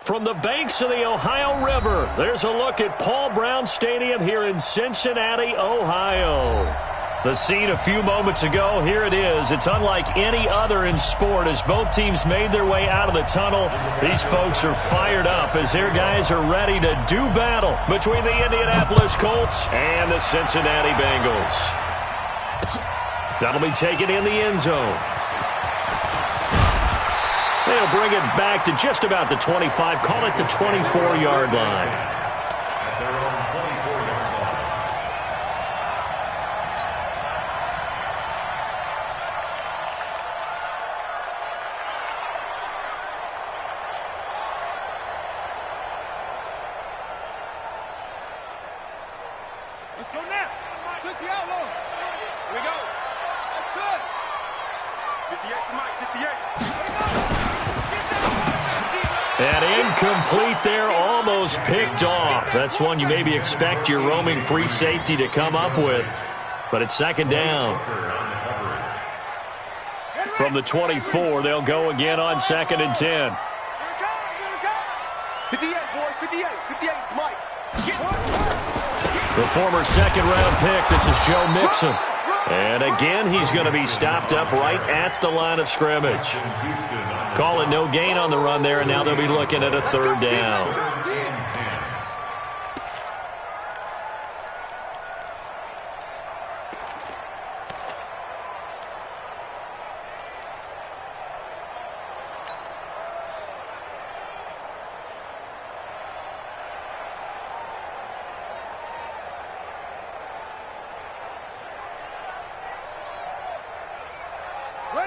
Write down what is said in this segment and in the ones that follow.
From the banks of the Ohio River, there's a look at Paul Brown Stadium here in Cincinnati, Ohio. The scene a few moments ago, here it is. It's unlike any other in sport as both teams made their way out of the tunnel. These folks are fired up as their guys are ready to do battle between the Indianapolis Colts and the Cincinnati Bengals. That'll be taken in the end zone. They'll bring it back to just about the 25, call it the 24-yard line. Let's go now. Took the outlaw. Here we go. That's it. 58 to Mike, 58. And incomplete there, almost picked off. That's one you maybe expect your roaming free safety to come up with. But it's second down. From the 24, they'll go again on 2nd and 10. 58, boys, 58. 58 to Mike. The former second-round pick, this is Joe Mixon. And again, he's going to be stopped up right at the line of scrimmage. Call it no gain on the run there, and now they'll be looking at a third down.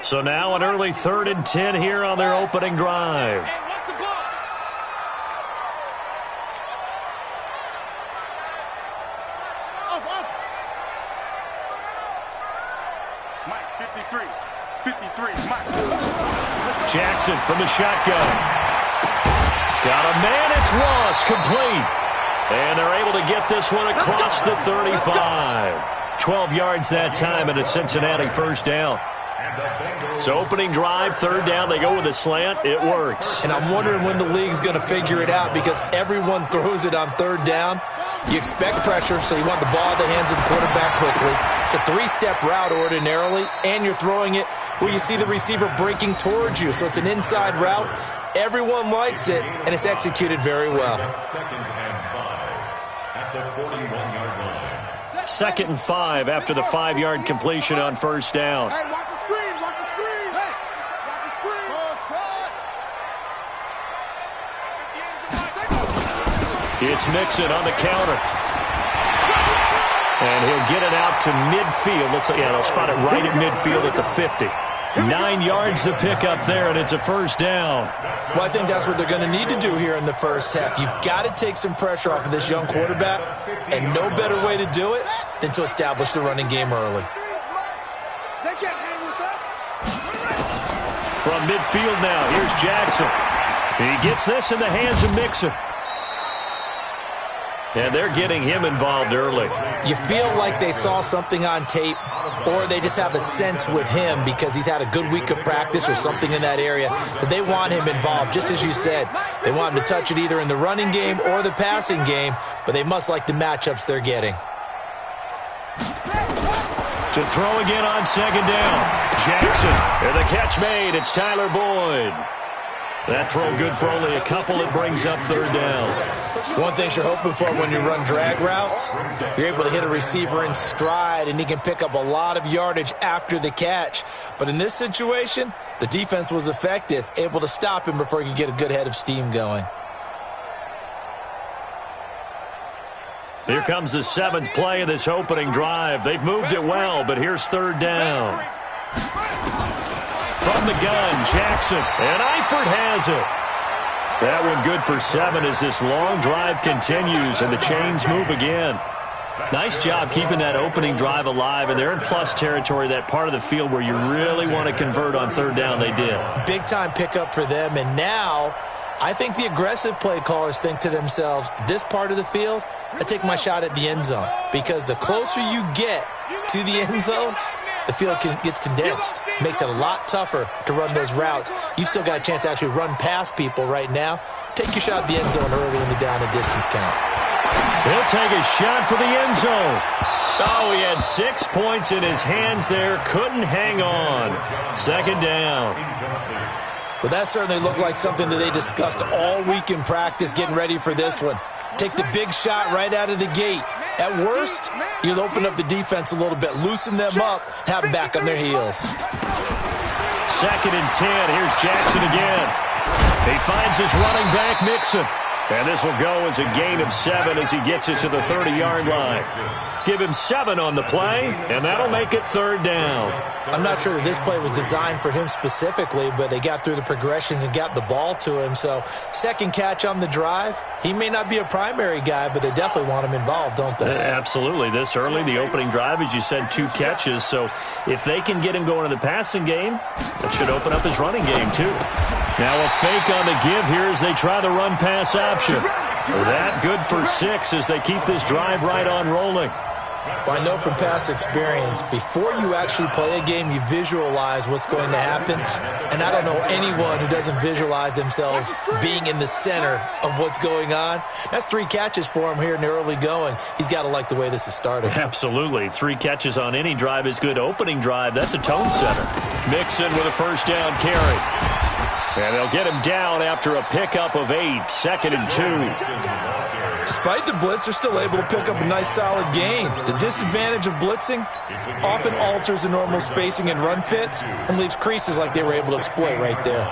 So now an early 3rd and 10 here on their opening drive. Mike, 53. 53, Mike. Jackson from the shotgun. Got a man, it's Ross, complete. And they're able to get this one across the 35. 12 yards that time and a Cincinnati first down. So opening drive, third down, they go with a slant. It works. And I'm wondering when the league's going to figure it out because everyone throws it on third down. You expect pressure, so you want the ball in the hands of the quarterback quickly. It's a 3-step route ordinarily, and you're throwing it where you see the receiver breaking towards you. So it's an inside route. Everyone likes it, and it's executed very well. 2nd and 5 at the 41-yard line. 2nd and 5 after the 5-yard completion on first down. Hey, watch the screen, watch the screen. Hey, watch the screen. It's Mixon on the counter. And he'll get it out to midfield. They'll spot it right at midfield at the 50. 9 yards to pick up there, and it's a first down. Well, I think that's what they're going to need to do here in the first half. You've got to take some pressure off of this young quarterback, and no better way to do it than to establish the running game early. They can't hang with us. From midfield now, here's Jackson. He gets this in the hands of Mixon. And they're getting him involved early. You feel like they saw something on tape, or they just have a sense with him because he's had a good week of practice or something in that area that they want him involved. Just as you said, they want him to touch it either in the running game or the passing game, but they must like the matchups they're getting. To throw again on second down. Jackson. And the catch made. It's Tyler Boyd. That throw good for only a couple. It brings up third down. One thing you're hoping for when you run drag routes, you're able to hit a receiver in stride, and he can pick up a lot of yardage after the catch. But in this situation, the defense was effective, able to stop him before he could get a good head of steam going. Here comes the 7th play of this opening drive. They've moved it well, but here's third down. From the gun, Jackson, and Eifert has it. That one good for 7 as this long drive continues and the chains move again. Nice job keeping that opening drive alive, and they're in plus territory, that part of the field where you really want to convert on third down. They did. Big-time pickup for them, and now I think the aggressive play callers think to themselves, this part of the field, I take my shot at the end zone, because the closer you get to the end zone, the field gets condensed. Makes it a lot tougher to run those routes. You still got a chance to actually run past people right now. take your shot at the end zone early in the down and distance count. He'll take a shot for the end zone. Oh, he had 6 points in his hands there. Couldn't hang on. Second down. Well, that certainly looked like something that they discussed all week in practice getting ready for this one. Take the big shot right out of the gate. At worst, you'll open up the defense a little bit, loosen them up, have them back on their heels. Second and 10. Here's Jackson again. He finds his running back, Mixon. And this will go as a gain of 7 as he gets it to the 30-yard line. Give him 7 on the play, and that'll make it third down. I'm not sure that this play was designed for him specifically, but they got through the progressions and got the ball to him. So second catch on the drive. He may not be a primary guy, but they definitely want him involved, don't they? Absolutely. This early, the opening drive, as you said, 2 catches. So if they can get him going in the passing game, that should open up his running game too. Now a fake on the give here as they try the run-pass option. That good for 6 as they keep this drive right on rolling. Well, I know from past experience, before you actually play a game, you visualize what's going to happen. And I don't know anyone who doesn't visualize themselves being in the center of what's going on. That's 3 catches for him here in the early going. He's got to like the way this is starting. Absolutely. 3 catches on any drive is good. Opening drive, that's a tone setter. Mixon with a first down carry. And they'll get him down after a pickup of 8. Second and 2. Despite the blitz, they're still able to pick up a nice solid gain. The disadvantage of blitzing often alters the normal spacing and run fits and leaves creases like they were able to exploit right there.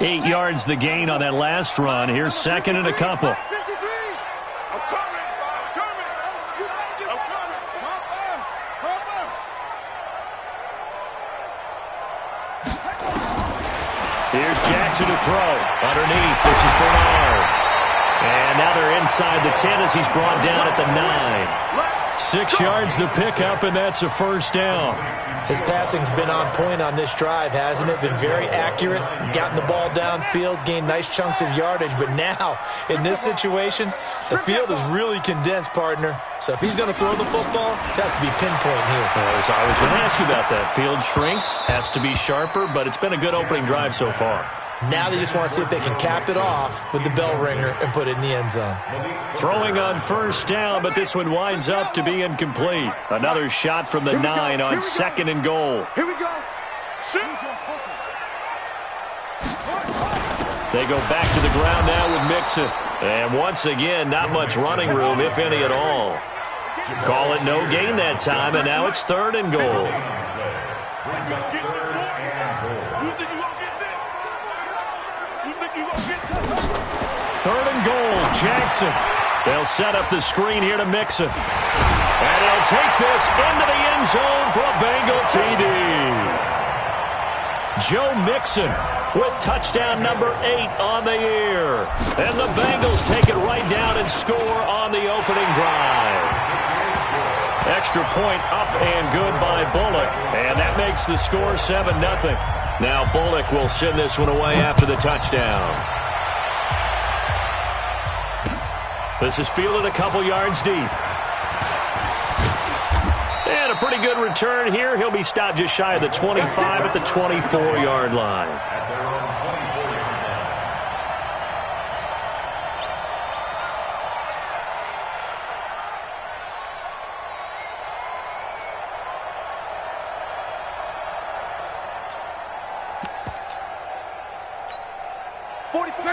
Eight yards the gain on that last run. Here's second and a couple. Here's Jackson to throw. Underneath, this is Bernard. And now they're inside the 10 as he's brought down at the 9. 6 yards the pickup, and that's a first down. His passing's been on point on this drive, hasn't it? Been very accurate, gotten the ball downfield, gained nice chunks of yardage. But now, in this situation, the field is really condensed, partner. So if he's going to throw the football, that has to be pinpoint here. I was going to ask you about that. Field shrinks, has to be sharper, but it's been a good opening drive so far. Now they just want to see if they can cap it off with the bell ringer and put it in the end zone. Throwing on first down, but this one winds up to be incomplete. Another shot from the 9 on second and goal. Here we go. They go back to the ground now with Mixon. And once again, not much running room, if any at all. Call it no gain that time, and now it's third and goal. Third and goal, Jackson. They'll set up the screen here to Mixon. And he'll take this into the end zone for a Bengal TD. Joe Mixon with touchdown number 8 on the year. And the Bengals take it right down and score on the opening drive. Extra point up and good by Bullock. And that makes the score 7-0. Now Bullock will send this one away after the touchdown. This is fielded a couple yards deep. And a pretty good return here. He'll be stopped just shy of the 25 at the 24-yard line.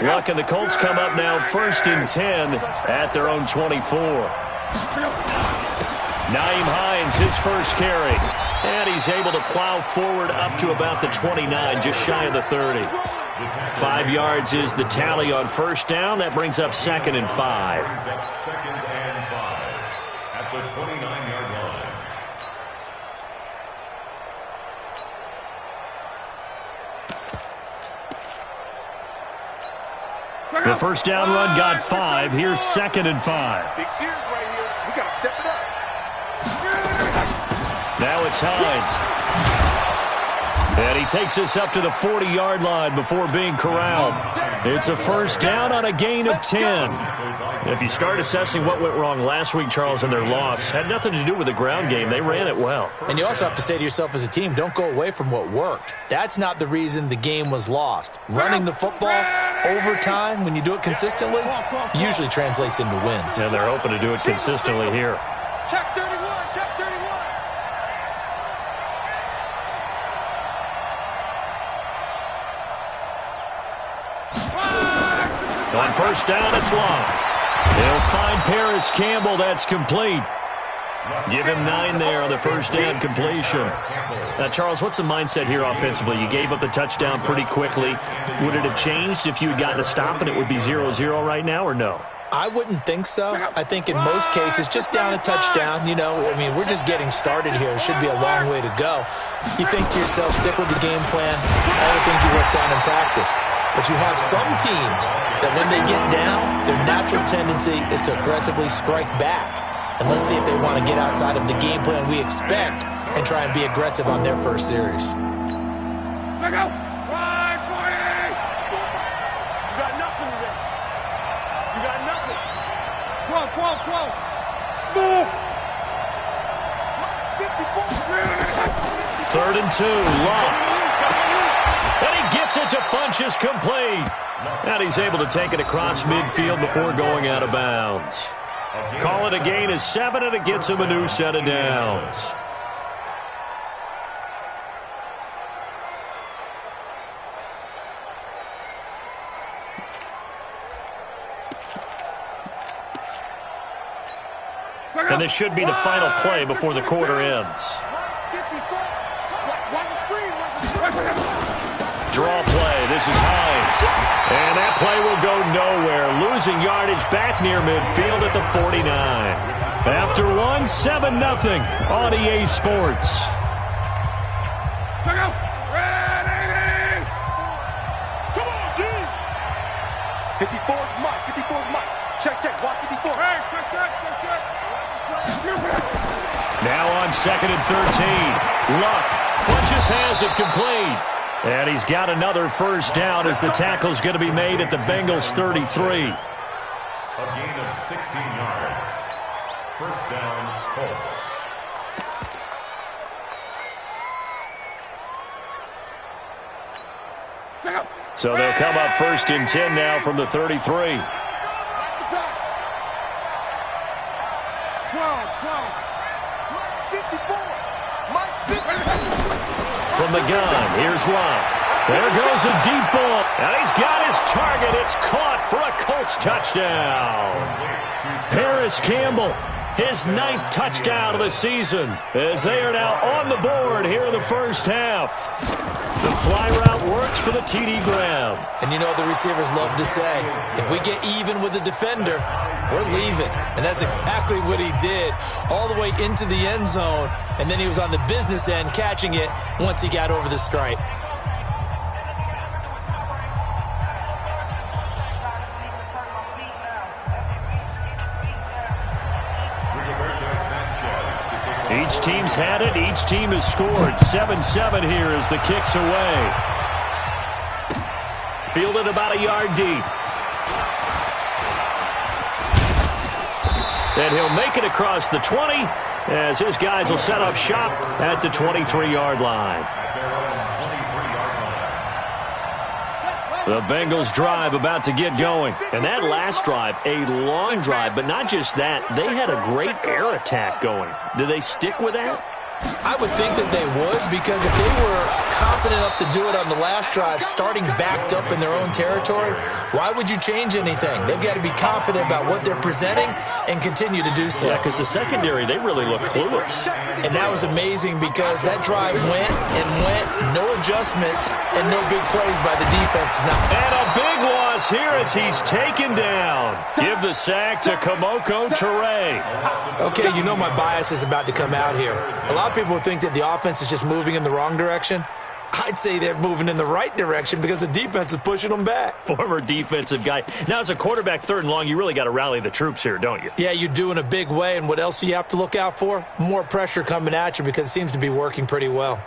Luck and the Colts come up now first and 10 at their own 24. Nyheim Hines, his first carry. And he's able to plow forward up to about the 29, just shy of the 30. 5 yards is the tally on first down. That brings up second and 5. Second and 5 at the 29-yard line. The first down run got 5. Here's second and 5. Big series right here. We got to step it up. Now it's Hines. And he takes this up to the 40-yard line before being corralled. It's a first down on a gain of 10. If you start assessing what went wrong last week, Charles, in their loss, had nothing to do with the ground game. They ran it well. And you also have to say to yourself as a team, don't go away from what worked. That's not the reason the game was lost. Running the football over time, when you do it consistently, usually translates into wins. And they're hoping to do it consistently here. Check 31, check 31. On first down, it's long. They'll find Paris Campbell. That's complete. Give him 9 there on the first down completion. Now, Charles, what's the mindset here offensively? You gave up the touchdown pretty quickly. Would it have changed if you had gotten a stop and it would be 0-0 right now, or no? I wouldn't think so. I think in most cases, just down a touchdown, we're just getting started here. It should be a long way to go. You think to yourself, stick with the game plan, all the things you worked on in practice. But you have some teams that when they get down, their natural tendency is to aggressively strike back. And let's see if they want to get outside of the game plan we expect and try and be aggressive on their first series. Check out. Right, boy. You got nothing today. You got nothing. Quo. Smooth. 54. 3rd and 2. Love. And he gets it to Funchess complete. And he's able to take it across midfield before going out of bounds. Call it a gain of 7, and it gets him a new set of downs. And this should be the final play before the quarter ends. Draw play. This is Hines. And that play will go nowhere. Losing yardage back near midfield at the 49. After 1, 7-0 on EA Sports. Check out. Red 80. Come on, D. 54's Mike. 54's Mike. Check. Watch 54. Hey, check. Now on 2nd and 13. Luck. Funchess has it complete. And he's got another first down as the tackle's going to be made at the Bengals 33. A gain of 16 yards. First down, Colts. So they'll come up 1st and 10 now from the 33. 12. Mike 54. From the gun, here's Love. There goes a deep ball. And he's got his target. It's caught for a Colts touchdown. Paris Campbell, his 9th touchdown of the season, as they are now on the board here in the first half. The fly route works for the TD Graham. And the receivers love to say, if we get even with the defender, we're leaving. And that's exactly what he did, all the way into the end zone. And then he was on the business end catching it once he got over the stripe. Each team's had it. Each team has scored. 7-7 here as the kick's away. Fielded about a yard deep. And he'll make it across the 20 as his guys will set up shop at the 23-yard line. The Bengals drive about to get going. And that last drive, a long drive, but not just that. They had a great air attack going. Do they stick with that? I would think that they would, because if they were confident enough to do it on the last drive, starting backed up in their own territory, why would you change anything? They've got to be confident about what they're presenting and continue to do so. Yeah, because the secondary, they really look clueless. And that was amazing because that drive went, no adjustments, and no big plays by the defense. And a big loss here as he's taken down. Give the sack to Kamoko Toure. Okay, my bias is about to come out here. A lot of people think that the offense is just moving in the wrong direction. I'd say they're moving in the right direction because the defense is pushing them back. Former defensive guy. Now, as a quarterback 3rd and long, you really got to rally the troops here, don't you? Yeah, you do in a big way. And what else do you have to look out for? More pressure coming at you because it seems to be working pretty well.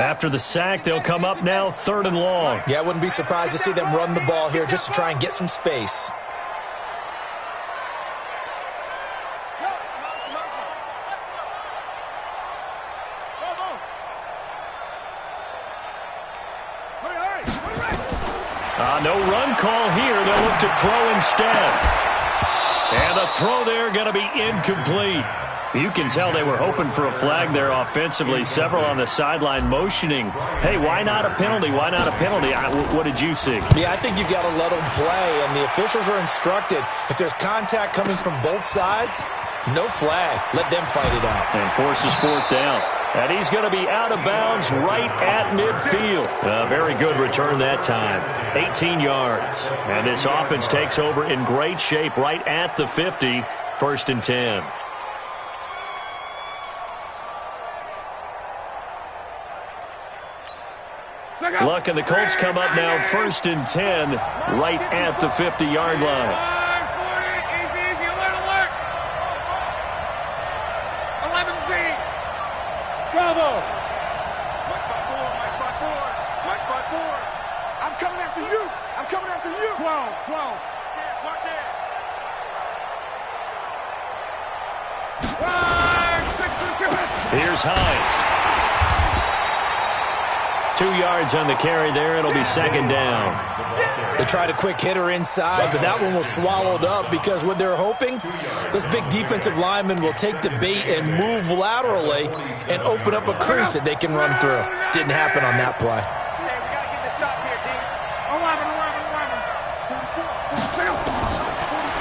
After the sack, they'll come up now 3rd and long. Yeah, I wouldn't be surprised to see them run the ball here just to try and get some space. No run call here. They'll look to throw instead. And the throw there going to be incomplete. You can tell they were hoping for a flag there offensively. Several on the sideline motioning, hey, why not a penalty? Why not a penalty? What did you see? Yeah, I think you've got to let them play, and the officials are instructed. If there's contact coming from both sides, no flag. Let them fight it out. And forces 4th down. And he's going to be out of bounds right at midfield. A very good return that time. 18 yards. And this offense takes over in great shape right at the 50. 1st and 10. Luck and the Colts come up now 1st and 10 right at the 50-yard line. Bravo! Mike spot 4, Mike spot 4, Mike spot 4. I'm coming after you. I'm coming after you. 12. Watch it. Here's Hines. 2 yards on the carry there. It'll be 2nd down. They tried a quick hitter inside, but that one was swallowed up because what they're hoping, those big defensive linemen will take the bait and move laterally and open up a crease that they can run through. Didn't happen on that play. Hey, we got to get this stop here, D. 11.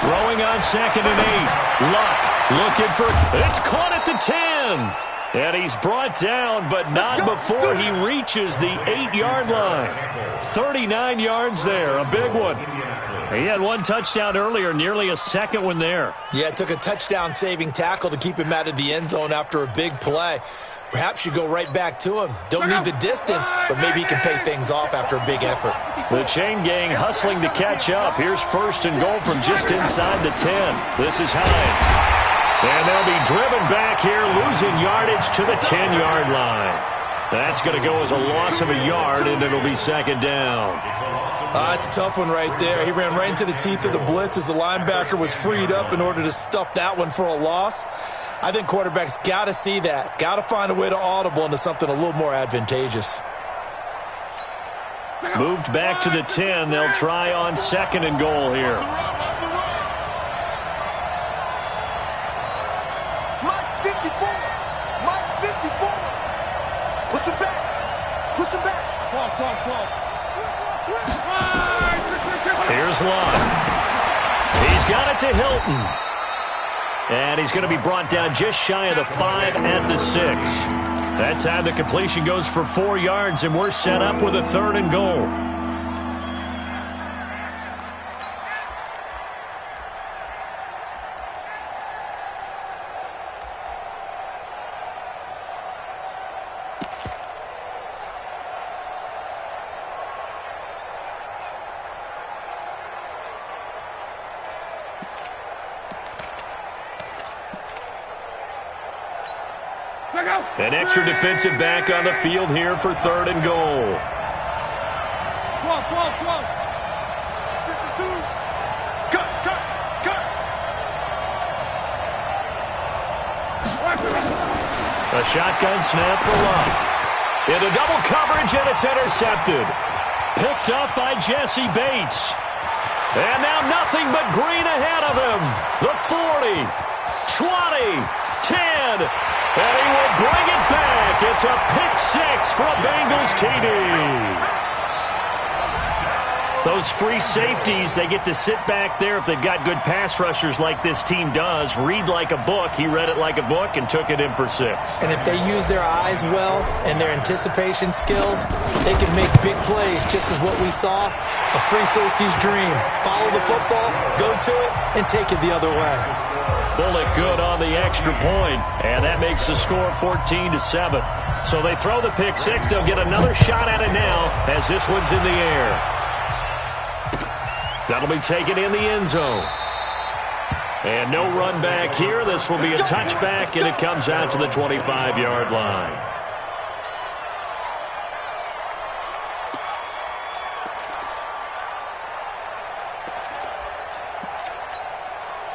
Throwing on 2nd and 8. Luck looking for, it's caught at the 10. And he's brought down, but not before he reaches the 8-yard line. 39 yards there, a big one. He had 1 touchdown earlier, nearly a 2nd one there. Yeah, it took a touchdown-saving tackle to keep him out of the end zone after a big play. Perhaps you go right back to him. Don't need the distance, but maybe he can pay things off after a big effort. The chain gang hustling to catch up. Here's 1st and goal from just inside the 10. This is Hines. And they'll be driven back here, losing yardage to the 10-yard line. That's going to go as a loss of a yard, and it'll be 2nd down. It's a tough one right there. He ran right into the teeth of the blitz as the linebacker was freed up in order to stuff that one for a loss. I think quarterbacks got to see that. Got to find a way to audible into something a little more advantageous. Moved back to the 10. They'll try on 2nd and goal here. Here's Lott. He's got it to Hilton. And he's going to be brought down just shy of the 5 at the 6. That time the completion goes for 4 yards, and we're set up with a 3rd and goal. An extra defensive back on the field here for 3rd and goal. 12. Cut. A shotgun snap for Lott. Into double coverage, and it's intercepted. Picked up by Jesse Bates. And now nothing but green ahead of him. The 40, 20, 10. And he will bring it back. It's a pick 6 for a Bengals TD. Those free safeties, they get to sit back there if they've got good pass rushers like this team does. Read like a book. He read it like a book and took it in for 6. And if they use their eyes well and their anticipation skills, they can make big plays, just as what we saw. A free safety's dream. Follow the football, go to it, and take it the other way. Bullet good on the extra point, and that makes the score 14-7. So they throw the pick 6. They'll get another shot at it now as this one's in the air. That'll be taken in the end zone. And no run back here. This will be a touchback, and it comes out to the 25-yard line.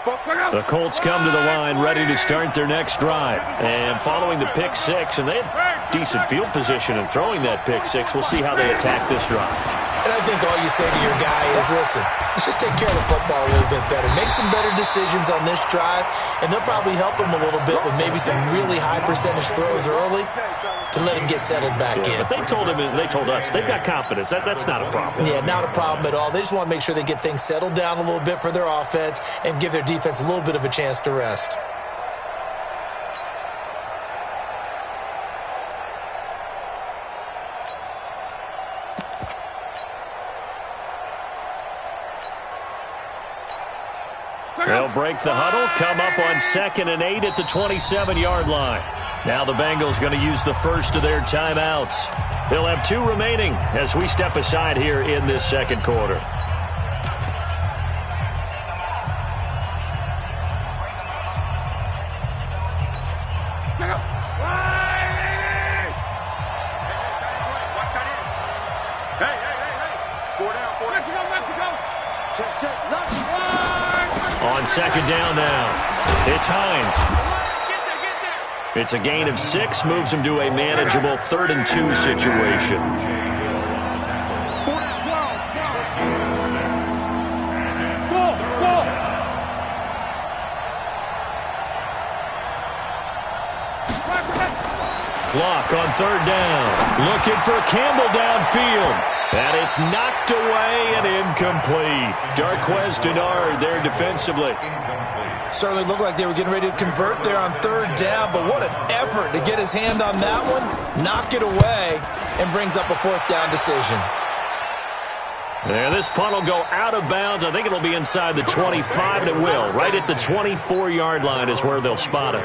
The Colts come to the line ready to start their next drive. And following the pick six, and they had decent field position in throwing that pick six, we'll see how they attack this drive. And I think all you say to your guy is, listen, let's just take care of the football a little bit better. Make some better decisions on this drive, and they'll probably help him a little bit with maybe some really high percentage throws early to let him get settled back in. But they told him, they told us, they've got confidence. That's not a problem. Yeah, not a problem at all. They just want to make sure they get things settled down a little bit for their offense and give their defense a little bit of a chance to rest. They'll break the huddle, come up on 2nd and 8 at the 27-yard line. Now the Bengals going to use the first of their timeouts. They'll have 2 remaining as we step aside here in this second quarter. On 2nd down now, it's Hines. It's a gain of 6, moves him to a manageable 3rd and 2 situation. Clock on 3rd down. Looking for Campbell downfield. And it's knocked away and incomplete. Darqueze Dennard there defensively. Certainly looked like they were getting ready to convert there on 3rd down, but what an effort to get his hand on that one, knock it away, and brings up a 4th down decision. Yeah, this punt will go out of bounds. I think it'll be inside the 25, and it will. Right at the 24-yard line is where they'll spot it.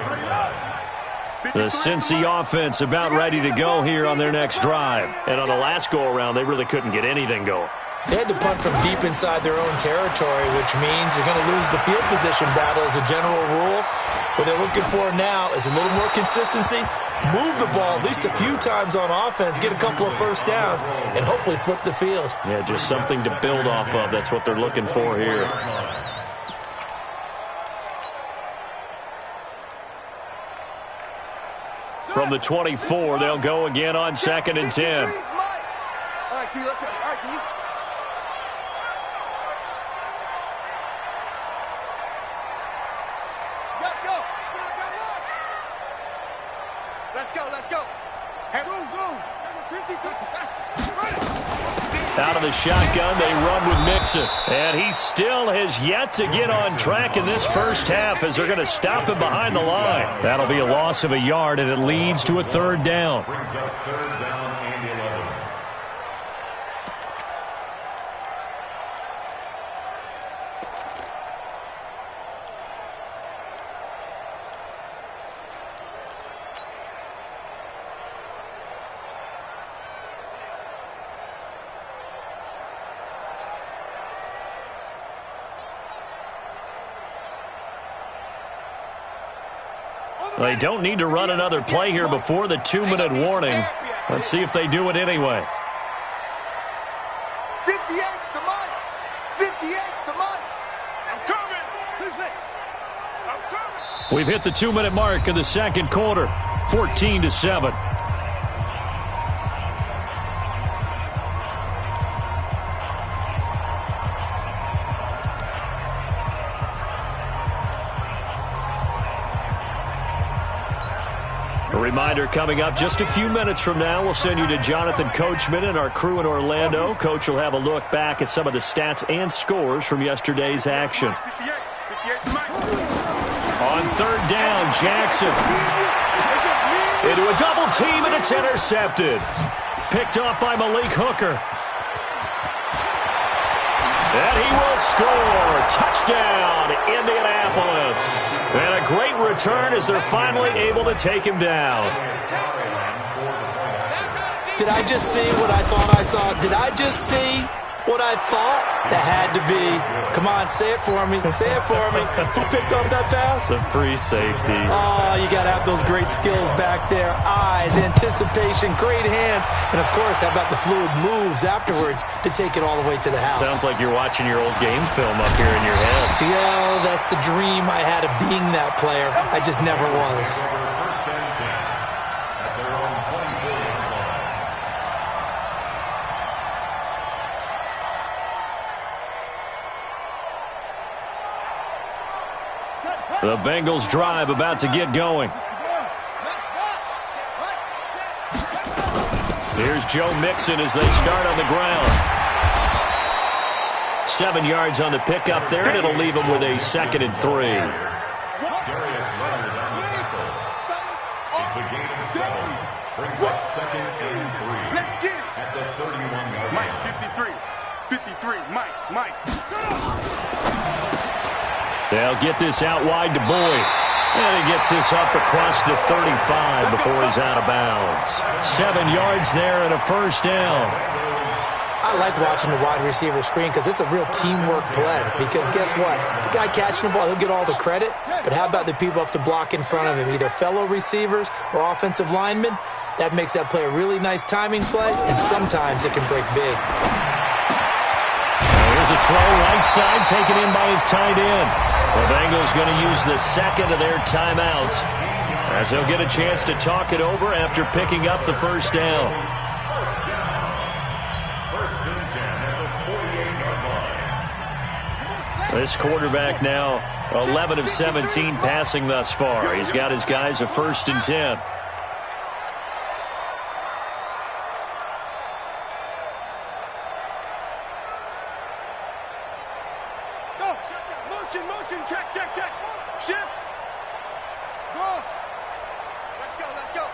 The Cincy offense about ready to go here on their next drive. And on the last go-around, they really couldn't get anything going. They had to punt from deep inside their own territory, which means you're going to lose the field position battle as a general rule. What they're looking for now is a little more consistency, move the ball at least a few times on offense, get a couple of first downs, and hopefully flip the field. Yeah, just something to build off of. That's what they're looking for here. From the 24, they'll go again on 2nd and 10. All right, T, let's go. All right, T. Let's go, let's go. Hey, boom, boom. Out of the shotgun, they run with Mixon. And he still has yet to get on track in this first half as they're going to stop him behind the line. That'll be a loss of a yard, and it leads to a 3rd down. Brings up 3rd down and 11. They don't need to run another play here before the 2-minute warning. Let's see if they do it anyway. 58's the money. 58's the money. I'm coming. 2-6. I'm coming. We've hit the 2-minute mark of the second quarter. 14-7. A reminder coming up just a few minutes from now, we'll send you to Jonathan Coachman and our crew in Orlando. Coach will have a look back at some of the stats and scores from yesterday's action. 58's mine. On 3rd down, Jackson into a double team, and it's intercepted. Picked off by Malik Hooker. And he will score. Touchdown, Indianapolis. And a great return as they're finally able to take him down. Did I just see what I thought I saw? Did I just see what I thought? That had to be. Come on, say it for me. Say it for me. Who picked up that pass? The free safety. Oh, you got to have those great skills back there. Eyes, anticipation, great hands. And, of course, how about the fluid moves afterwards to take it all the way to the house? Sounds like you're watching your old game film up here in your head. Yeah, the That's the dream I had of being that player. I just never was. First and 10 at their own 24-yard line. The Bengals drive about to get going. Here's Joe Mixon as they start on the ground. 7 yards on the pickup there, and it'll leave them with a 2nd and 3. Darius Leonard on the tackle. It's a gain of 7. Brings up 2nd and 3. Let's get it. At the 31-yard line. Mike, 53. Mike. They'll get this out wide to Boyd. And he gets this up across the 35 before he's out of bounds. 7 yards there and a first down. I like watching the wide receiver screen because it's a real teamwork play. Because guess what? The guy catching the ball, he'll get all the credit. But how about the people up to block in front of him, either fellow receivers or offensive linemen? That makes that play a really nice timing play, and sometimes it can break big. Here's a throw right side, taken in by his tight end. The Bengals going to use the 2nd of their timeouts as they'll get a chance to talk it over after picking up the first down. First and 10 at the 48-yard line. This quarterback now 11 of 17 passing thus far. He's got his guys a 1st and 10. Motion, check. Shift. Go. Let's go.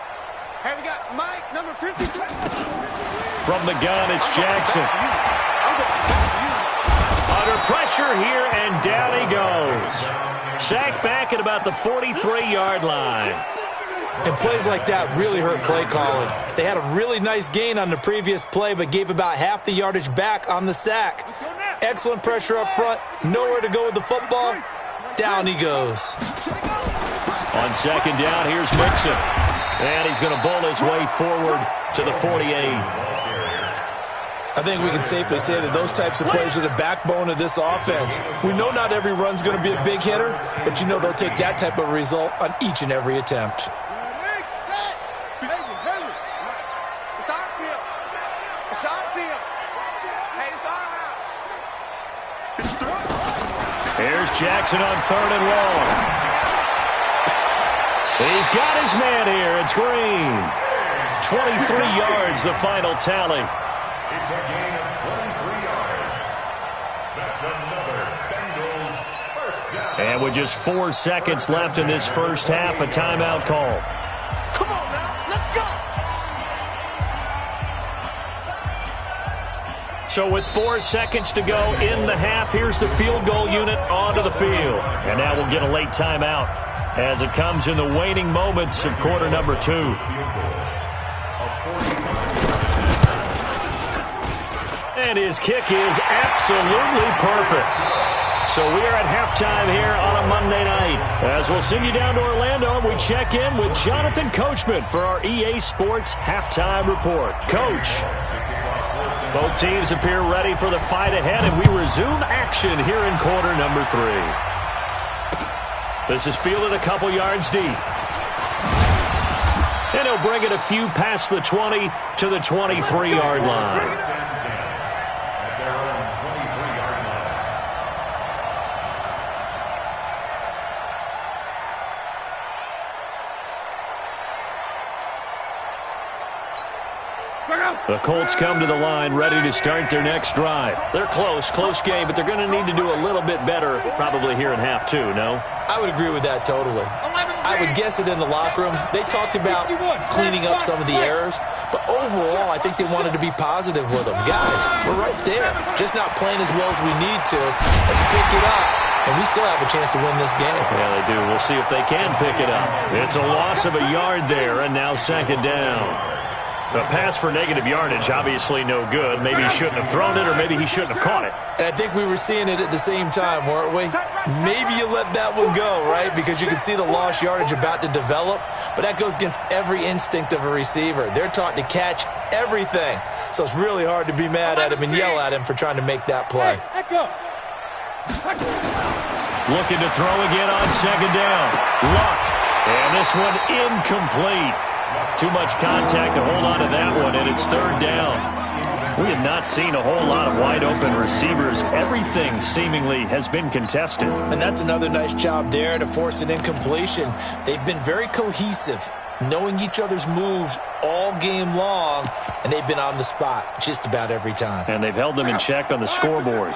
Hey, we got Mike, number 53. From the gun, it's Jackson. Under pressure here, and down he goes. Sacked back at about the 43-yard line. And plays like that really hurt play calling. They had a really nice gain on the previous play, but gave about half the yardage back on the sack. Excellent pressure up front. Nowhere to go with the football. Down he goes. On 2nd down, here's Mixon. And he's going to bowl his way forward to the 48. I think we can safely say that those types of plays are the backbone of this offense. We know not every run's going to be a big hitter, but you know they'll take that type of result on each and every attempt. Here's Jackson on 3rd and long. He's got his man here. It's Green. 23 yards, the final tally. It's a gain of 23 yards. That's another Bengals first down. And with just 4 seconds left in this first half, a timeout call. Come on now, let's go. So with 4 seconds to go in the half, here's the field goal unit onto the field. And now we'll get a late timeout as it comes in the waning moments of quarter number 2. And his kick is absolutely perfect. So we are at halftime here on a Monday night. As we'll send you down to Orlando, we check in with Jonathan Coachman for our EA Sports Halftime Report. Coach, both teams appear ready for the fight ahead, and we resume action here in quarter number 3. This is fielded a couple yards deep. And he'll bring it a few past the 20 to the 23-yard line. The Colts come to the line ready to start their next drive. They're close game, but they're going to need to do a little bit better probably here in half 2, no? I would agree with that totally. I would guess it in the locker room. They talked about cleaning up some of the errors, but overall, I think they wanted to be positive with them. Guys, we're right there, just not playing as well as we need to. Let's pick it up, and we still have a chance to win this game. Yeah, they do. We'll see if they can pick it up. It's a loss of a yard there, and now 2nd down. The pass for negative yardage, obviously no good. Maybe he shouldn't have thrown it, or maybe he shouldn't have caught it. And I think we were seeing it at the same time, weren't we? Maybe you let that one go, right? Because you can see the lost yardage about to develop. But that goes against every instinct of a receiver. They're taught to catch everything. So it's really hard to be mad at him and yell at him for trying to make that play. Looking to throw again on second down. Luck. And this one incomplete. Too much contact to hold on to that one, and it's third down. We have not seen a whole lot of wide-open receivers. Everything seemingly has been contested. And that's another nice job there to force an incompletion. They've been very cohesive, knowing each other's moves all game long, and they've been on the spot just about every time. And they've held them in check on the scoreboard.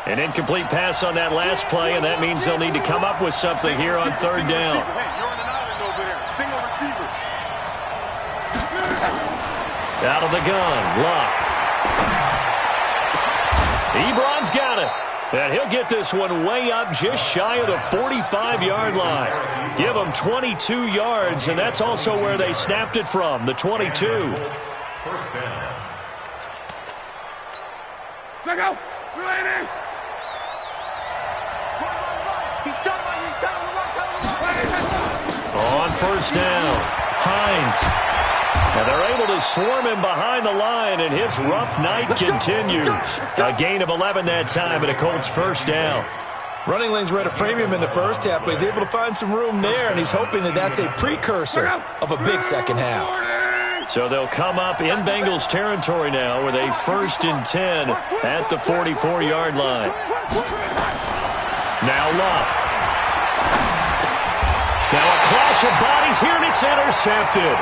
An incomplete pass on that last play, and that means they'll need to come up with something here on third down. Hey, you're on an island over there. Single receiver. Out of the gun, Luck. Ebron's got it. And he'll get this one way up just shy of the 45-yard line. Give them 22 yards, and that's also where they snapped it from, the 22. First down. Check out. On first down, Hines. Now they're able to swarm him behind the line, and his rough night continues. A gain of 11 that time, and a Colts first down. Running lanes were at a premium in the first half, but he's able to find some room there, and he's hoping that that's a precursor of a big second half. So they'll come up in Bengals territory now with a 1st and 10 at the 44-yard line. Now Luck. Now a clash of bodies here, and it's intercepted.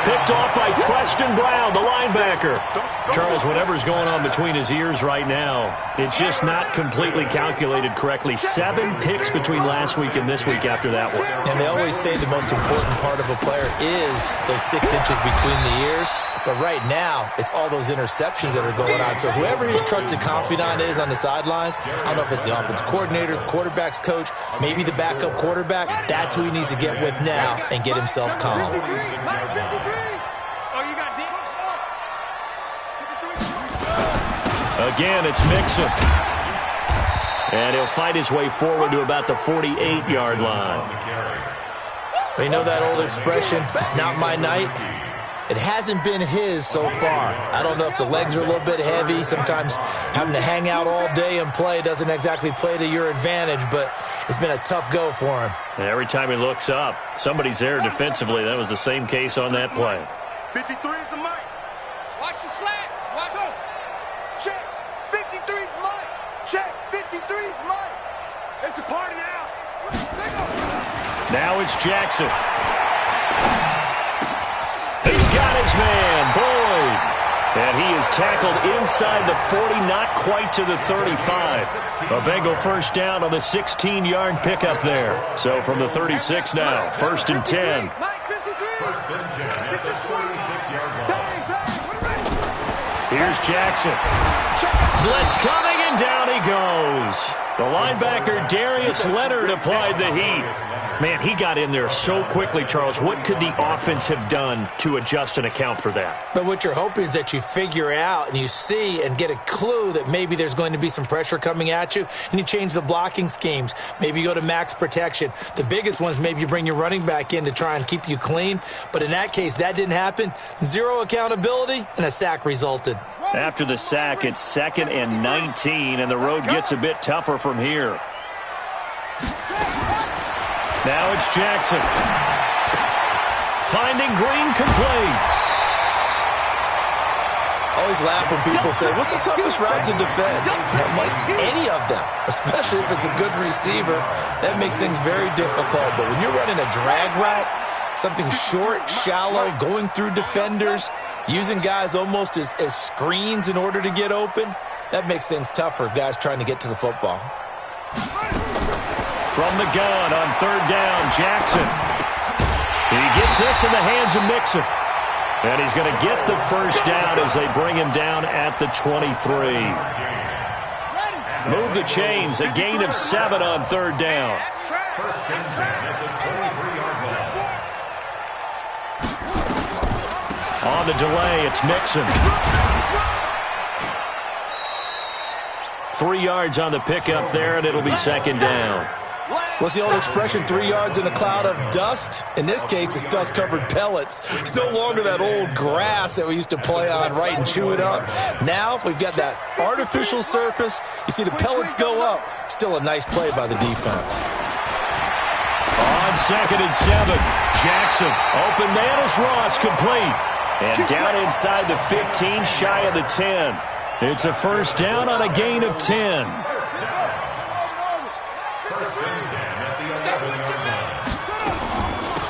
Picked off by Preston Brown, the linebacker. Charles, whatever's going on between his ears right now, it's just not completely calculated correctly. 7 picks between last week and this week after that one. And they always say the most important part of a player is those 6 inches between the ears. But right now, it's all those interceptions that are going on. So whoever his trusted confidant is on the sidelines, I don't know if it's the offense coordinator, the quarterback's coach, maybe the backup quarterback, that's who he needs to get with now and get himself calm. Again, it's Mixon. And he'll fight his way forward to about the 48-yard line. We know that old expression, it's not my night. It hasn't been his so far. I don't know if the legs are a little bit heavy. Sometimes having to hang out all day and play doesn't exactly play to your advantage, but it's been a tough go for him. And every time he looks up, somebody's there defensively. That was the same case on that play. 53 is the mic. Watch the slants. Watch go. Check. 53 is Mike. Check. 53 is Mike. It's a party now. Now it's Jackson. He's got his man, Boyd. And he is tackled inside the 40, not quite to the 35. A Bengal first down on the 16-yard pickup there. So from the 36 now, 1st and 10. First and 10 at the 46-yard line. Here's Jackson. Blitz coming, and down he goes. The linebacker, Darius Leonard, applied the heat. Man, he got in there so quickly, Charles. What could the offense have done to adjust and account for that? But what you're hoping is that you figure out and you see and get a clue that maybe there's going to be some pressure coming at you, and you change the blocking schemes. Maybe you go to max protection. The biggest one is maybe you bring your running back in to try and keep you clean. But in that case, that didn't happen. 0 accountability, and a sack resulted. After the sack, it's 2nd and 19, and the road gets a bit tougher from here. Now it's Jackson. Finding Green complete. Always laugh when people say, what's the toughest route to defend? I'm like, any of them, especially if it's a good receiver. That makes things very difficult. But when you're running a drag route, something short, shallow, going through defenders, using guys almost as screens in order to get open, that makes things tough for guys trying to get to the football. From the gun on 3rd down, Jackson. He gets this in the hands of Mixon. And he's going to get the first down as they bring him down at the 23. Move the chains, a gain of 7 on 3rd down. First and 10 at the 23-yard line. On the delay, it's Mixon. 3 yards on the pickup there, and it'll be 2nd down. What's the old expression, 3 yards in a cloud of dust? In this case, it's dust-covered pellets. It's no longer that old grass that we used to play on, right, and chew it up. Now we've got that artificial surface. You see the pellets go up. Still a nice play by the defense. On 2nd and 7, Jackson. Open man is Ross, complete. And down inside the 15, shy of the 10. It's a first down on a gain of 10.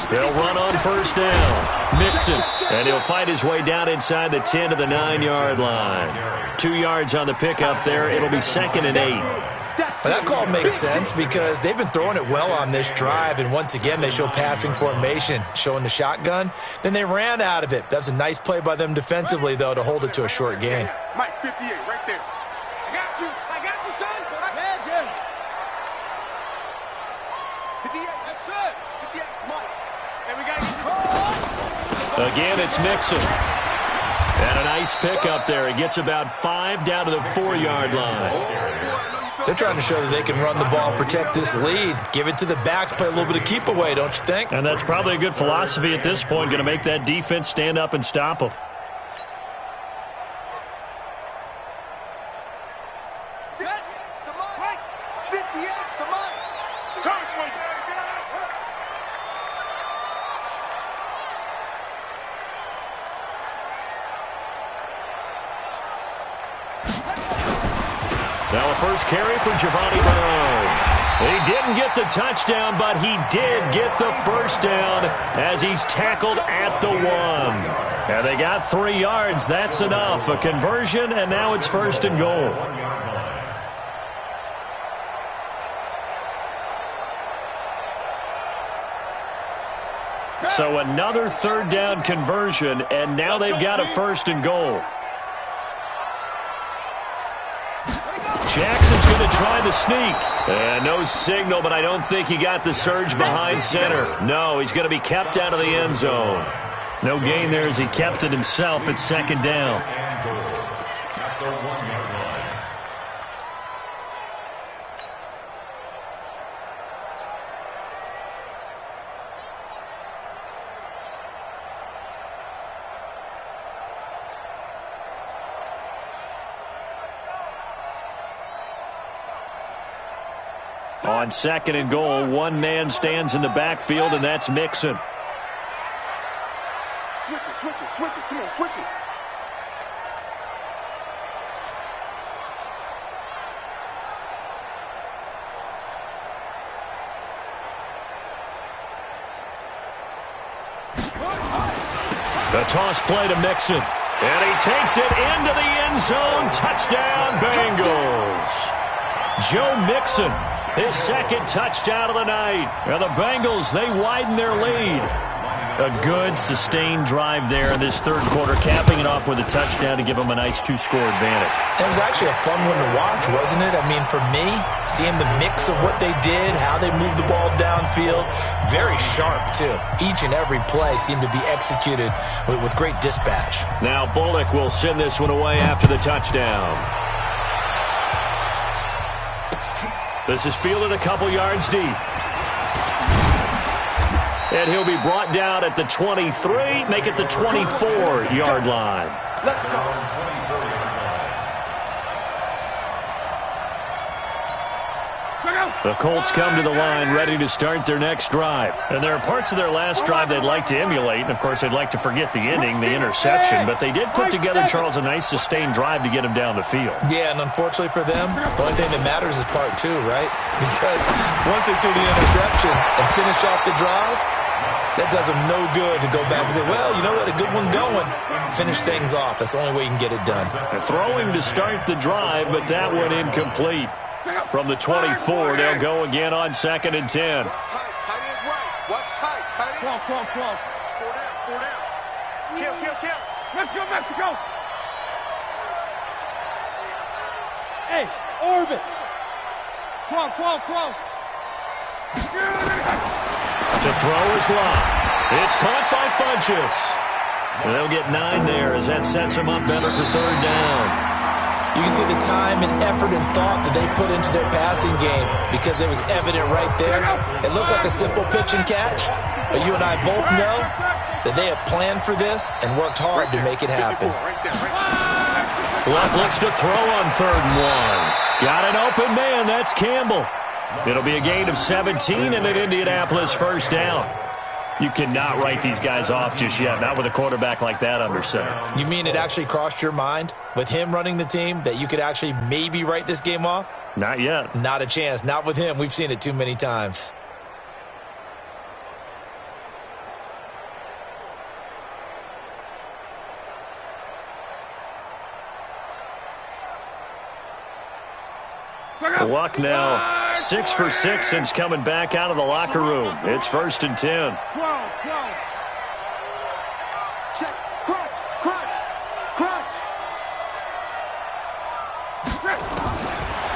They'll run on first down. Mixon. And he'll fight his way down inside the 10 to the 9-yard line. 2 yards on the pickup there. It'll be 2nd and 8. Well, that call makes sense because they've been throwing it well on this drive, and once again they show passing formation, showing the shotgun. Then they ran out of it. That's a nice play by them defensively, though, to hold it to a short gain. Mike, 58, right there. I got you, son. 58, that's it. 58, Mike. And we got to get Again, it's Mixon. And a nice pickup there. He gets about 5 down to the 4-yard line. They're trying to show that they can run the ball, protect this lead, give it to the backs, play a little bit of keep away, don't you think? And that's probably a good philosophy at this point, going to make that defense stand up and stop them. Now a first carry for Giovanni Bernard. He didn't get the touchdown, but he did get the first down as he's tackled at the 1. And they got 3 yards. That's enough. A conversion, and now it's 1st and goal. So another 3rd down conversion, and now they've got a 1st and goal. Jackson's going to try the sneak. And no signal, but I don't think he got the surge behind center. No, he's going to be kept out of the end zone. No gain there as he kept it himself at 2nd down. On 2nd and goal, one man stands in the backfield, and that's Mixon. Switch it. Come on, switch it. The toss play to Mixon. And he takes it into the end zone. Touchdown, Bengals. Joe Mixon, his 2nd touchdown of the night. And the Bengals, they widen their lead. A good, sustained drive there in this 3rd quarter, capping it off with a touchdown to give them a nice 2-score advantage. It was actually a fun one to watch, wasn't it? I mean, for me, seeing the mix of what they did, how they moved the ball downfield, very sharp, too. Each and every play seemed to be executed with great dispatch. Now Bullock will send this one away after the touchdown. This is fielded a couple yards deep. And he'll be brought down at the 23, make it the 24-yard line. Let's go. The Colts come to the line ready to start their next drive. And there are parts of their last drive they'd like to emulate. And, of course, they'd like to forget the ending, the interception. But they did put together, Charles, a nice sustained drive to get him down the field. Yeah, and unfortunately for them, the only thing that matters is part 2, right? Because once they threw the interception and finished off the drive, that does them no good to go back and say, well, you know what, a good one going. Finish things off. That's the only way you can get it done. Throwing to start the drive, but that one incomplete. From the 24, they'll go again on 2nd and 10. Watch tight. Tight is right. Watch tight. Tight is. Come on. 4 down. Kill. Let's go, Mexico. Hey, orbit. Come on. To throw is Locke. It's caught by Funchess. They'll get 9 there as that sets them up better for 3rd down. You can see the time and effort and thought that they put into their passing game because it was evident right there. It looks like a simple pitch and catch, but you and I both know that they have planned for this and worked hard to make it happen. Luck looks to throw on 3rd and 1. Got an open man. That's Campbell. It'll be a gain of 17 and an Indianapolis first down. You cannot write these guys off just yet, not with a quarterback like that under center. You mean it actually crossed your mind with him running the team that you could actually maybe write this game off? Not yet. Not a chance. Not with him. We've seen it too many times. Luck now 6 for 6 since coming back out of the locker room. It's 1st and 10. 12. Check. Crunch.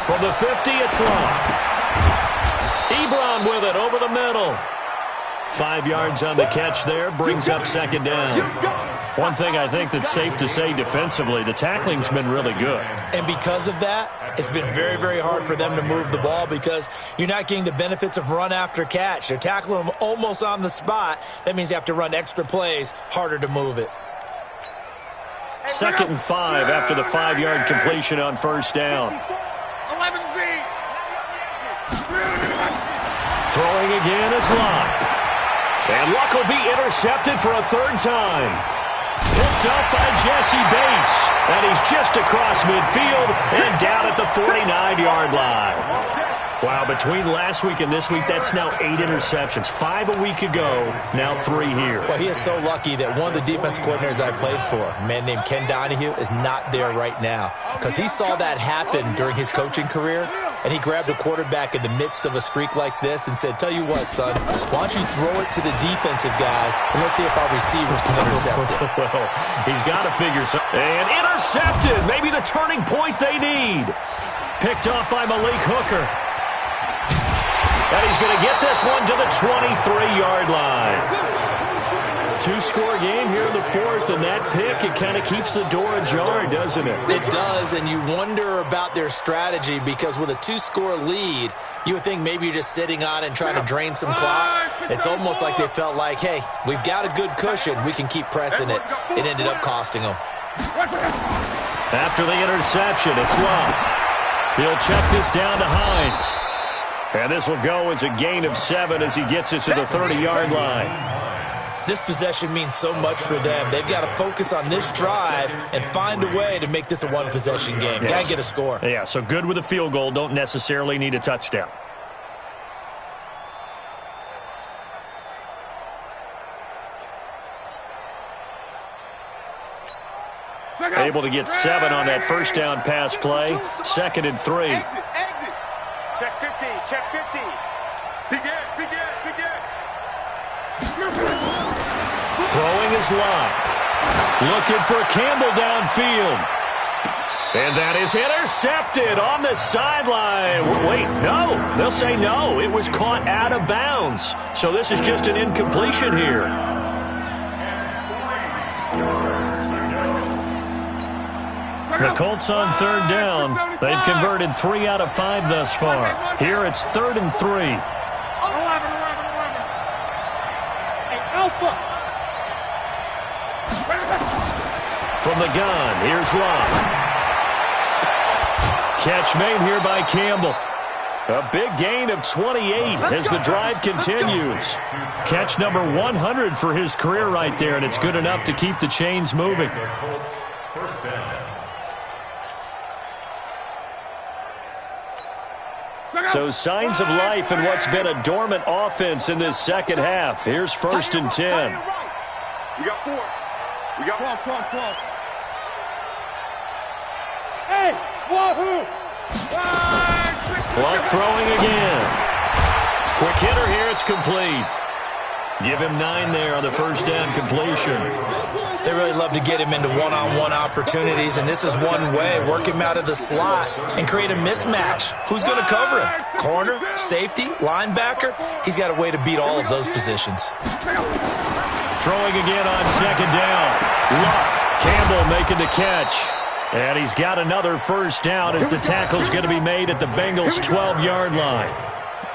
From the 50, it's Luck. Ebron with it over the middle. 5 yards on the catch there, brings up 2nd down. One thing I think that's safe to say defensively, the tackling's been really good. And because of that, it's been very, very hard for them to move the ball because you're not getting the benefits of run after catch. They're tackling them almost on the spot. That means you have to run extra plays, harder to move it. 2nd and 5 after the 5-yard completion on 1st down. 11 feet. Throwing again is Luck. And Luck will be intercepted for a 3rd time. Picked up by Jesse Bates. And he's just across midfield and down at the 49-yard line. Wow, between last week and this week, that's now 8 interceptions. 5 a week ago, now 3 here. Well, he is so lucky that one of the defense coordinators I played for, a man named Ken Donahue, is not there right now. Because he saw that happen during his coaching career, and he grabbed a quarterback in the midst of a streak like this and said, tell you what, son, why don't you throw it to the defensive guys, and let's see if our receivers can intercept it. Well, he's got to figure something. And intercepted, maybe the turning point they need. Picked off by Malik Hooker. And he's going to get this one to the 23-yard line. 2-score game here in the 4th, and that pick, it kind of keeps the door ajar, doesn't it? It does, and you wonder about their strategy because with a 2-score lead, you would think maybe you're just sitting on it and trying to drain some clock. It's almost like they felt like, hey, we've got a good cushion. We can keep pressing it. It ended up costing them. After the interception, it's Luck. He'll check this down to Hines. And this will go as a gain of 7 as he gets it to the 30-yard line. This possession means so much for them. They've got to focus on this drive and find a way to make this a one-possession game. Yes. Got to get a score. Yeah, so good with a field goal. Don't necessarily need a touchdown. Able to get 7 on that first down pass play. 2nd and 3. Exit. Check 50. Begin. Throwing is Luck. Looking for Campbell downfield. And that is intercepted on the sideline. Wait, no. They'll say no. It was caught out of bounds. So this is just an incompletion here. The Colts on 3rd down. They've converted 3 out of 5 thus far. Here it's 3rd and 3. 11. Hey, Alpha. From the gun, here's Luck. Catch made here by Campbell. A big gain of 28 as the drive continues. Catch number 100 for his career right there, and it's good enough to keep the chains moving. First down. So signs of life in what's been a dormant offense in this second half. Here's 1st and 10. We got 4. We got 12. Hey, wahoo! Luck throwing again. Quick hitter here, it's complete. Give him 9 there on the first down completion. They really love to get him into one-on-one opportunities, and this is one way. Work him out of the slot and create a mismatch. Who's going to cover him? Corner, safety, linebacker? He's got a way to beat all of those positions. Throwing again on 2nd down. Luck. Campbell making the catch. And he's got another first down as the tackle's going to be made at the Bengals' 12-yard line.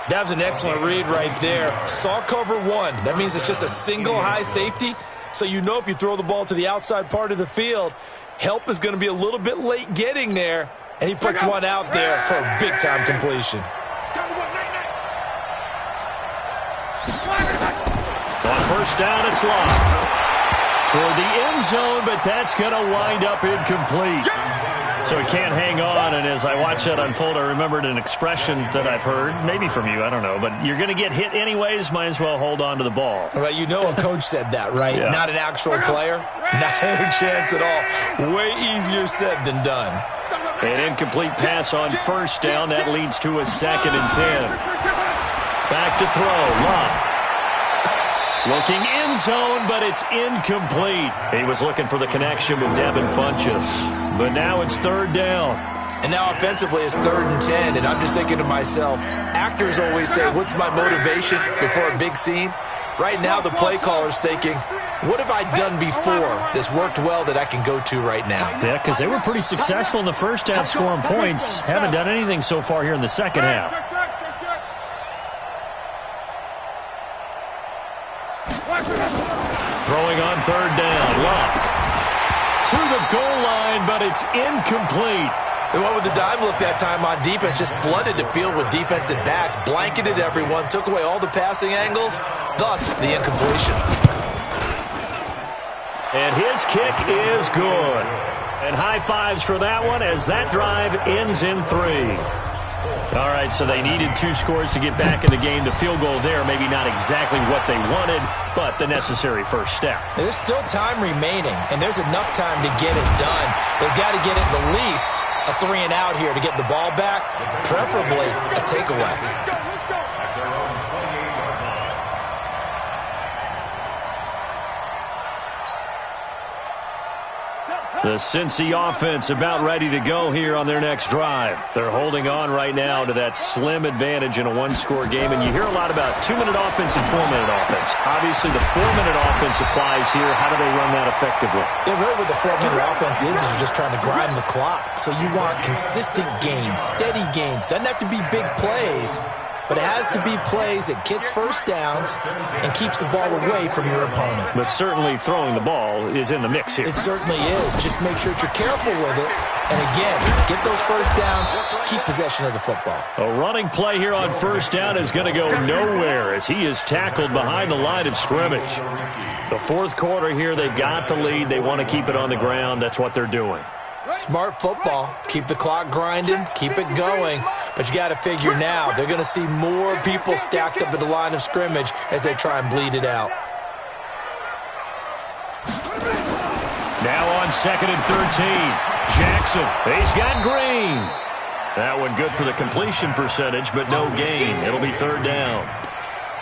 That was an excellent read right there. Saw cover one. That means it's just a single high safety. So you know if you throw the ball to the outside part of the field, help is going to be a little bit late getting there. And he puts one out there for a big-time completion. On first down, it's Love. Toward the end zone, but that's going to wind up incomplete. So he can't hang on, and as I watch that unfold, I remembered an expression that I've heard, maybe from you, I don't know, but you're going to get hit anyways, might as well hold on to the ball. Right, you know a coach said that, right? Yeah. Not an actual player. Not a chance at all. Way easier said than done. An incomplete pass on first down. That leads to a 2nd and 10. Back to throw. Love. Looking end zone, but it's incomplete. He was looking for the connection with Devin Funchess. But now it's 3rd down. And now offensively it's 3rd and 10. And I'm just thinking to myself, actors always say, what's my motivation before a big scene? Right now the play caller's thinking, what have I done before that's worked well that I can go to right now? Yeah, because they were pretty successful in the first half scoring points. Haven't done anything so far here in the second half. Throwing on 3rd down. Love. To the goal line, but it's incomplete. They went with the dime look that time on defense, just flooded the field with defensive backs, blanketed everyone, took away all the passing angles, thus the incompletion. And his kick is good. And high fives for that one as that drive ends in 3. All right, so they needed 2 scores to get back in the game. The field goal there, maybe not exactly what they wanted, but the necessary first step. There's still time remaining, and there's enough time to get it done. They've got to get at the least a 3 and out here to get the ball back, preferably a takeaway. The Cincy offense about ready to go here on their next drive. They're holding on right now to that slim advantage in a 1-score game, and you hear a lot about 2-minute offense and 4-minute offense. Obviously, the 4-minute offense applies here. How do they run that effectively? Yeah, really what the 4-minute offense is you're just trying to grind the clock. So you want consistent gains, steady gains. Doesn't have to be big plays, but it has to be plays that gets first downs and keeps the ball away from your opponent. But certainly throwing the ball is in the mix here. It certainly is. Just make sure that you're careful with it. And again, get those first downs, keep possession of the football. A running play here on first down is going to go nowhere as he is tackled behind the line of scrimmage. The 4th quarter here, they've got the lead. They want to keep it on the ground. That's what they're doing. Smart football. Keep the clock grinding. Keep it going. But you got to figure now, they're going to see more people stacked up at the line of scrimmage as they try and bleed it out. Now on 2nd and 13. Jackson. He's got Green. That one good for the completion percentage, but no gain. It'll be 3rd down.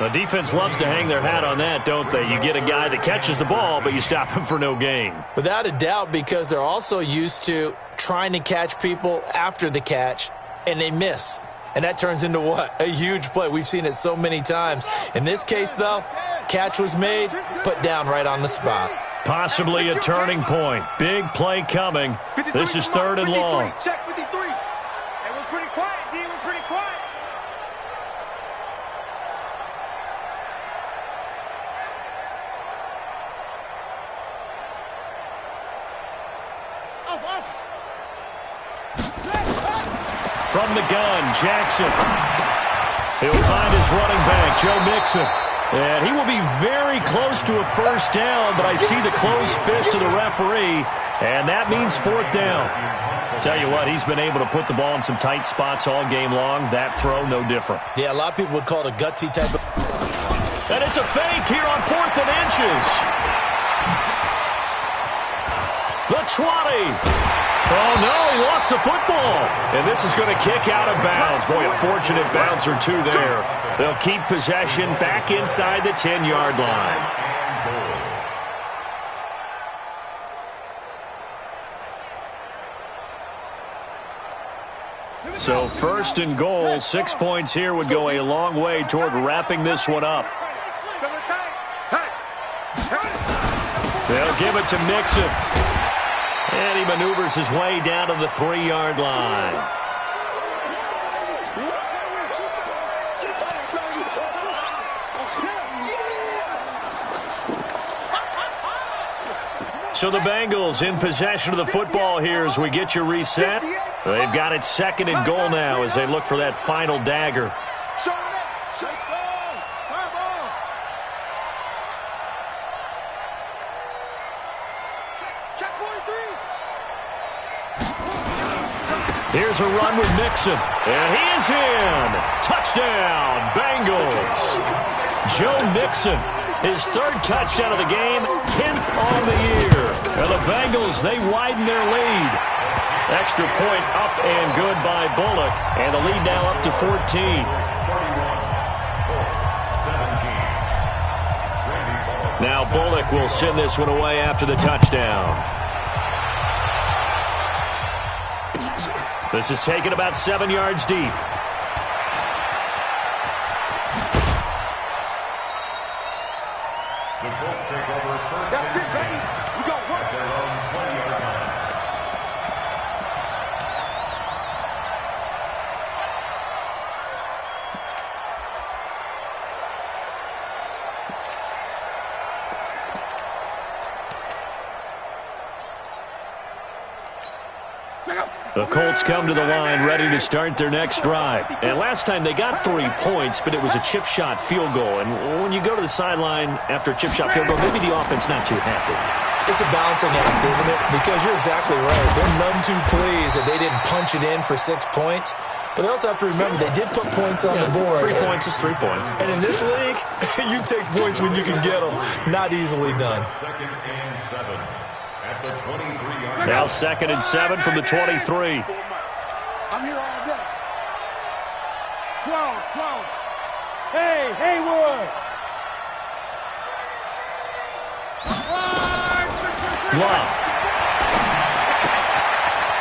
The defense loves to hang their hat on that, don't they? You get a guy that catches the ball, but you stop him for no gain. Without a doubt, because they're also used to trying to catch people after the catch, and they miss. And that turns into what? A huge play. We've seen it so many times. In this case, though, catch was made, put down right on the spot. Possibly a turning point. Big play coming. This is 3rd and long. Check 53. And we're pretty quiet, D. We're pretty quiet. From the gun, Jackson. He'll find his running back, Joe Mixon. And he will be very close to a first down, but I see the closed fist of the referee, and that means 4th down. Tell you what, he's been able to put the ball in some tight spots all game long. That throw, no different. Yeah, a lot of people would call it a gutsy type of... And it's a fake here on 4th and inches. The 20. Oh, no, he lost the football. And this is going to kick out of bounds. Boy, a fortunate bounce or 2 there. They'll keep possession back inside the 10-yard line. So 1st and goal, 6 points here would go a long way toward wrapping this one up. They'll give it to Mixon. And he maneuvers his way down to the 3-yard line. So the Bengals in possession of the football here as we get you reset. They've got it 2nd and goal now as they look for that final dagger. Here's a run with Mixon. And he is in. Touchdown, Bengals. Joe Mixon, his 3rd touchdown of the game, 10th on the year. And the Bengals, they widen their lead. Extra point up and good by Bullock. And the lead now up to 14. Now Bullock will send this one away after the touchdown. This is taken about 7 yards deep. The Colts take over 1st and 10. We go at their own 20-yard line. The Colts come to the line ready to start their next drive. And last time they got 3 points, but it was a chip shot field goal. And when you go to the sideline after a chip shot field goal, maybe the offense not too happy. It's a balancing act, isn't it? Because you're exactly right. They're none too pleased that they didn't punch it in for 6 points. But they also have to remember they did put points on the board. 3 points is 3 points. And in this league, you take points when you can get them. Not easily done. 2nd and 7 at the 23-yard line. Now 2nd and 7 from the 23. I'm here all day. 12. Hey, Haywood. Love.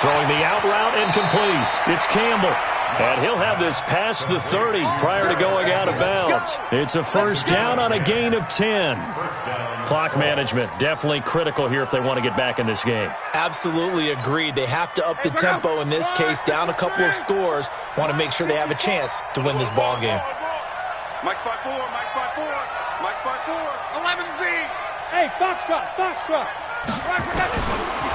Throwing the out route incomplete. It's Campbell. And he'll have this past the 30 prior to going out of bounds. It's a 1st down on a gain of 10. Clock management definitely critical here if they want to get back in this game. Absolutely agreed. They have to up the tempo in this case, down a couple of scores. Want to make sure they have a chance to win this ball game. Mike spot 4. 11Z. Hey, Foxtrot.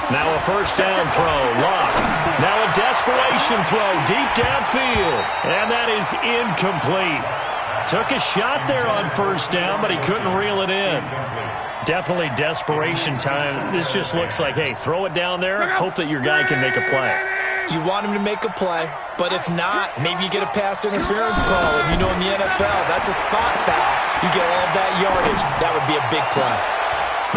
Now a 1st down throw. Locke. Now a desperation throw deep downfield. And that is incomplete. Took a shot there on 1st down, but he couldn't reel it in. Definitely desperation time. This just looks like, hey, throw it down there. Hope that your guy can make a play. You want him to make a play, but if not, maybe you get a pass interference call. And you know in the NFL, that's a spot foul. You get all of that yardage. That would be a big play.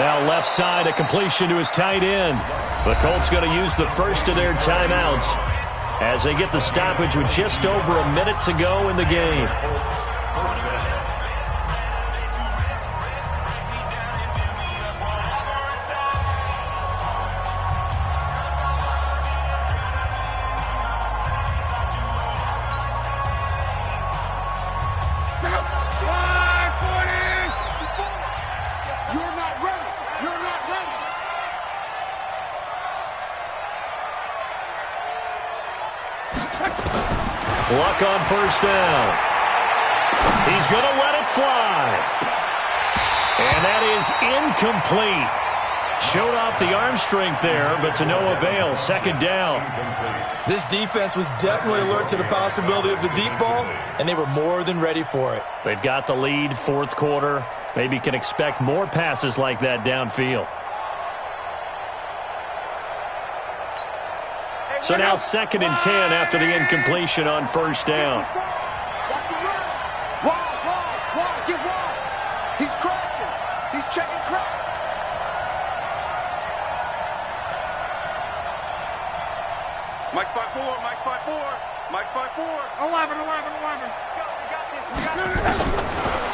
Now left side, a completion to his tight end. The Colts going to use the first of their timeouts as they get the stoppage with just over a minute to go in the game. Luck on 1st down. He's going to let it fly. And that is incomplete. Showed off the arm strength there, but to no avail. 2nd down. This defense was definitely alert to the possibility of the deep ball, and they were more than ready for it. They've got the lead, 4th quarter. Maybe can expect more passes like that downfield. So now 2nd and 10 after the incompletion on 1st down. Wall, get Wall. He's crashing. He's checking crash. Mike spot 4. 11.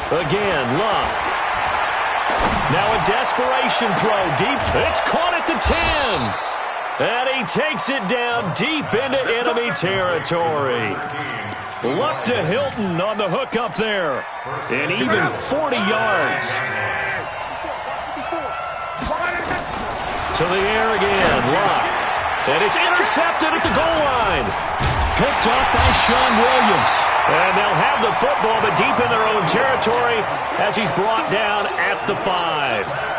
Again, Luck. Now a desperation throw deep. It's caught at the 10. And he takes it down deep into enemy territory. Luck to Hilton on the hook up there. And even 40 yards. To the air again, Luck. And it's intercepted at the goal line. Picked up by Sean Williams. And they'll have the football, but deep in their own territory as he's brought down at the 5.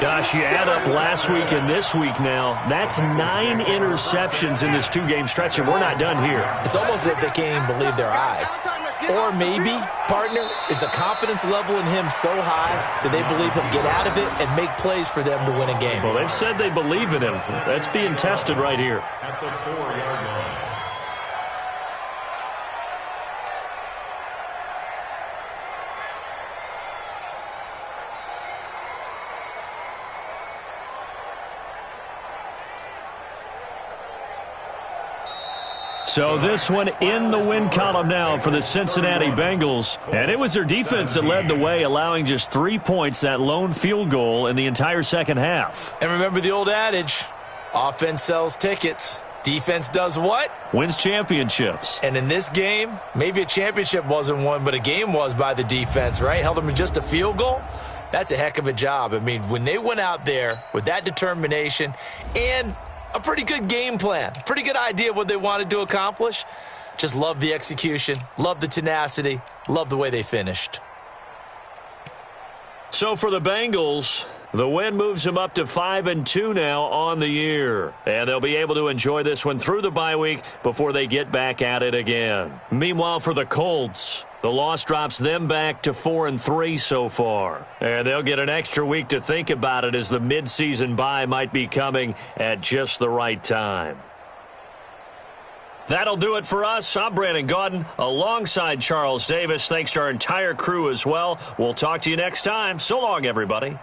Gosh, you add up last week and this week now, that's 9 interceptions in this 2-game stretch, and we're not done here. It's almost as if they can't even believe their eyes. Or maybe, partner, is the confidence level in him so high that they believe he'll get out of it and make plays for them to win a game. Well, they've said they believe in him. That's being tested right here. At the 4-yard line. So this one in the win column now for the Cincinnati Bengals. And it was their defense that led the way, allowing just 3 points, that lone field goal in the entire second half. And remember the old adage, offense sells tickets. Defense does what? Wins championships. And in this game, maybe a championship wasn't won, but a game was by the defense, right? Held them to just a field goal. That's a heck of a job. I mean, when they went out there with that determination and a pretty good game plan, pretty good idea of what they wanted to accomplish. Just love the execution, love the tenacity, love the way they finished. So for the Bengals, the win moves them up to 5-2 now on the year. And they'll be able to enjoy this one through the bye week before they get back at it again. Meanwhile, for the Colts, the loss drops them back to 4-3 so far. And they'll get an extra week to think about it as the midseason bye might be coming at just the right time. That'll do it for us. I'm Brandon Gaudin alongside Charles Davis. Thanks to our entire crew as well. We'll talk to you next time. So long, everybody.